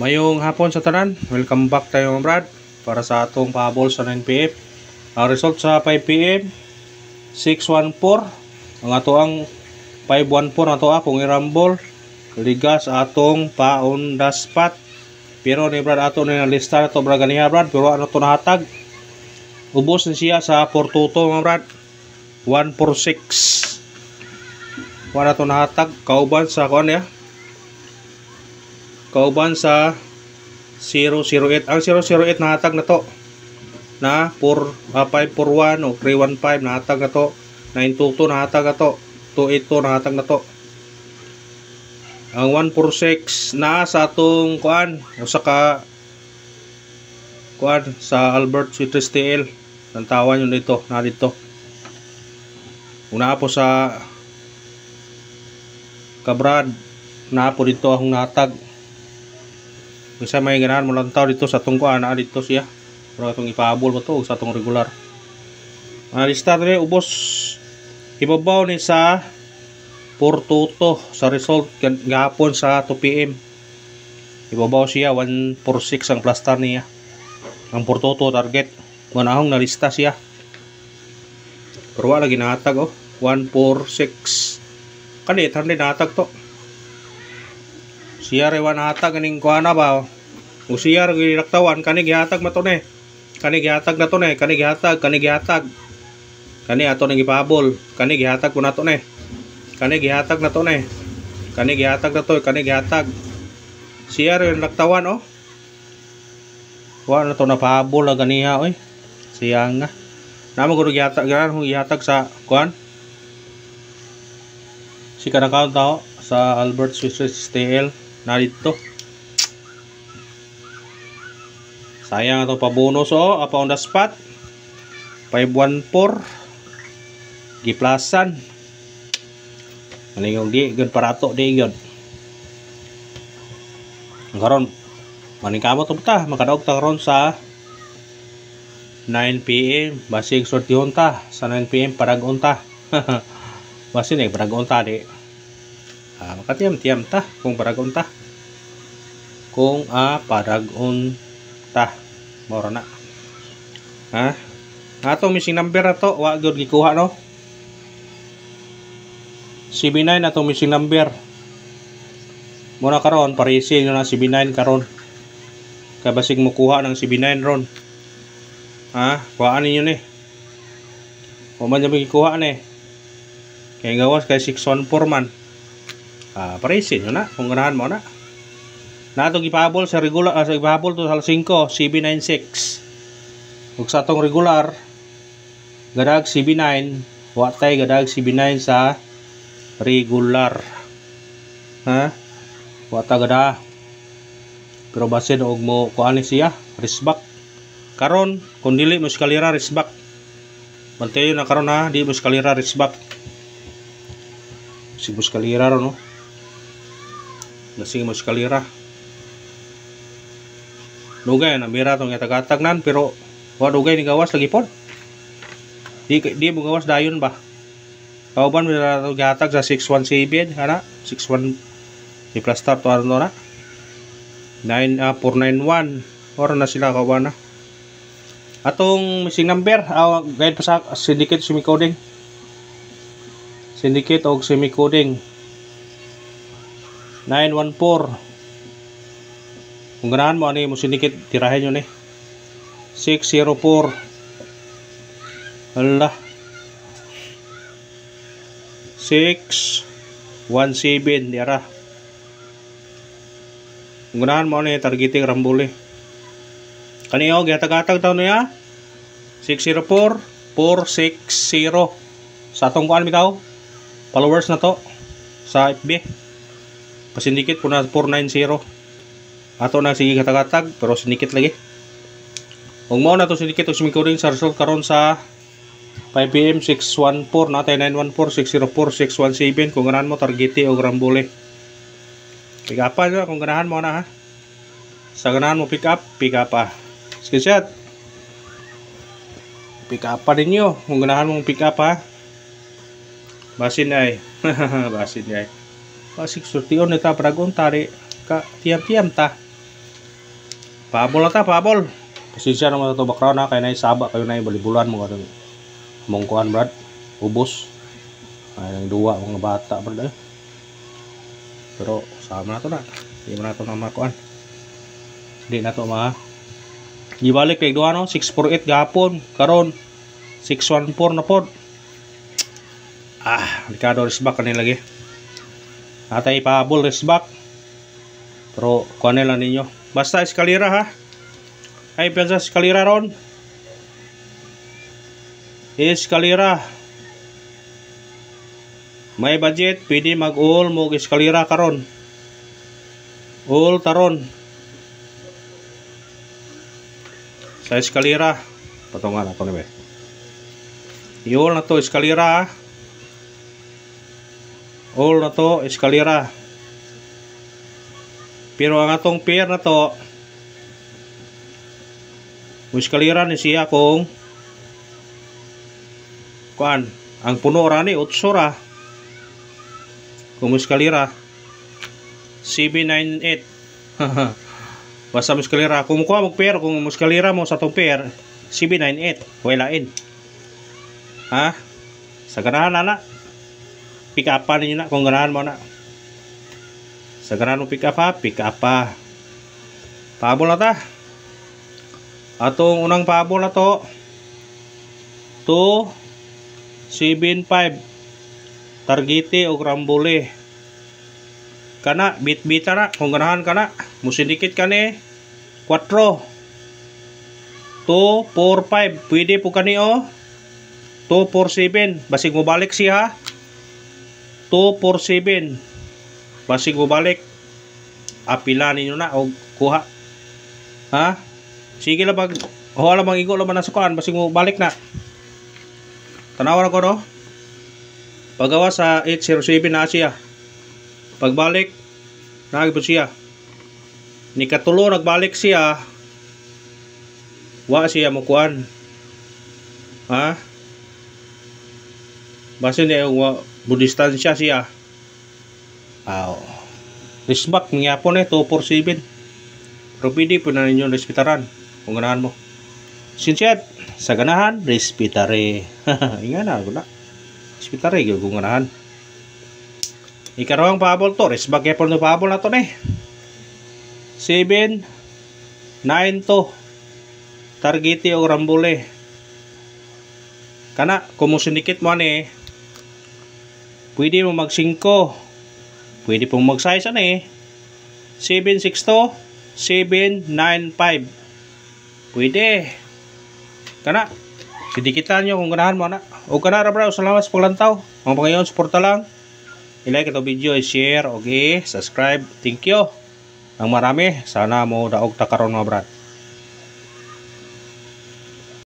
Mayong hapon sa tanan, welcome back tayo mga brad para sa atong pahabol sa 9pm. Ang result sa 5pm 614. Ang ato ang 514 ato akong irambol liga sa atong pa on the spot. Pero ni brad ato na lista na to brad ganiha brad, pero ano to nahatag ubos na siya sa 422 mga brad. 146 wala to nahatag kauban sa kuan ya, kauban sa 008. Ang 008 nahatag na to na 541 o 315 nahatag na to, 922 nahatag na to, 282 nahatag na to. Ang 146 na sa atong kuan usa ka kuan sa Albert Citrus TL ang tawan yun dito na dito. Una po sa kabrad na po dito akong nahatag. Isa may ganahan mo lang tao dito sa atong kuan na dito siya. Pero atong ipahabol ba to sa atong regular. Lista rin ubos ibabaw ni sa 422 sa result gahapon sa 2pm. Ibabaw siya 146 ang plaster niya. Ang 422 target manahong na lista siya. Pero wala ginahatag 146. Kani 800 nahatag to. Siya rin nahatag aning kuana ba? O siya rin ginaktawan kani gihatag matone. Kani gihatag na to ne, kani gihatag. Kani ato nang ipahabol, kani gihatag ko na to ne. Kani gihatag na to ne. Kani gihatag na to, kani gihatag. Siya rin naktawan Wa na to na pahabol na ganiha oy. Siya nga. Namo ko gihatag ganan gihatag sa kuan. Si kanang count tao sa Albert Citrus TL na dito. Sayang ito pa bonus apa on the spot 514 giplasan maningong di gud parato di gud karon maningkamot ta makadaog ta karon sa 9pm basig sortihon ta sa 9pm paragon ta. Basin paragon ta di makatiyam-tiyam ta kung paragon ta kung paragon ta mora na atong missing number na to wa gyud gikuha no. CB9 atong missing number muna karon parisin na CB9 karon kay basig mo kuha ng CB9 ron kuhaan ninyo ni o man yung gikuha ni kay gawas kay 614 man parisin yun na kung ganahan mo na atong ipahabol sa regular sa ipahabol to sa 5 CB96 ug sa atong regular gadag CB9 watay gadag CB9 sa regular wata gada pero basin og mo kuan ni siya risback karon kun dili mo eskalera risback bantayo na karon di mo eskalera risback si mo eskalera ron no lasing mo eskalera dugay na mira tong itag-atagnan pero wa dugay ni gawas lagi pod di mo gawas dayon ba kauban mo na gatag sa 617 61 di plaster to ano na 491 ora na sila kauban na atong missing number guide pa sa syndicate semi-coding og semi-coding 914 kung ganahan mo ani mo syndicate tirahin yun 604 Allah 617 diara kung ganahan mo ani targeting rambuli kaniyo gihatag-hatag taon niya 604 460 sa atong kuan bitaw followers na to sa FB pasindikit po na 490 ato na sige hatag-hatag pero sindikit lagi kung mao na to sindikit og semi-coding sa result karon sa 5pm 614 natay 914 604 617 kung ganahan mo targete og rambole pick up na kung ganahan mo na sa ganahan mo pick up screenshot pick up pa ninyo kung ganahan mong pick up basin ay basin ay basig sortion nita paragon tari ka tiam-tiam ta Pahabol na ta, pahabol. Pasensya naman ito background na, kaya na isaba kayo na balibulan mo ganun. Mong kuhan brad, ubos. Ay ang duwa mga bata brad eh. Pero sama na to na. Hindi mo na to na makuan. Hindi na to gibalik kay duwa no, 648 gapon, karon 614 na pod. Delikado resback kanil lagi. Atay pahabol resback. Pero kuan lang ninyo. Basta eskalera ha. Ay piyansa eskalera ron. Eskalera. May budget, pwede mag-all mo eskalera karon. All taron. Sa eskalera. Patungan ako na ba. I-all na to eskalera ha. All na to eskalera. Pero ang atong pair na to, eskalera ni siya kung kuan, ang puno rani 8 ra. Kung eskalera 798. Basta eskalera kung kuha mo pair, kung eskalera mo sa tong pair 798, walain. Ha? Sa ganahan na pick up pa ninyo na kung ganahan mo na. Sa ganahan mo pick up ha, pick up pa. Pahabol na ta. Atong unang pahabol na to 275 targete o rambole. Kana bit-bita na kung ganahan kana. Musindikit ka ni 4 245 pwede po kani o 247 basig mo balik siya 247 basig mo balik apila ninyo na o kuha ha. Sige lang pag wala bang igo laman na sukaan basig mo balik na. Tanawan ako no. Pagawa sa 807 na siya. Pagbalik nagibot siya. Ni katulo nagbalik siya. Wa siya mo kuan. Ha? Basta niya budistansya siya. Risbak ngapon 247. Pero pwede po na ninyo respetaran kung ganahan mo. Sinsyat, sa ganahan, respetare. Inga na, guna. Respetare, kung ganahan. Ikarawang pahabol to. Risbak yapon na pahabol na to 7 9 to. Targete o rambole. Kana, kung musindikit mo pwede mo mag 5. Pwede pong mag 6 762 795. Pwede. Kana, sidikitan nyo kung ganahan mo na. O kana ra bro, salamat sa paglantaw. Mga pangayon, suporta lang. I-like ito video, i-share, okay, subscribe. Thank you. Ang marami, sana mo daog takaron mga brad.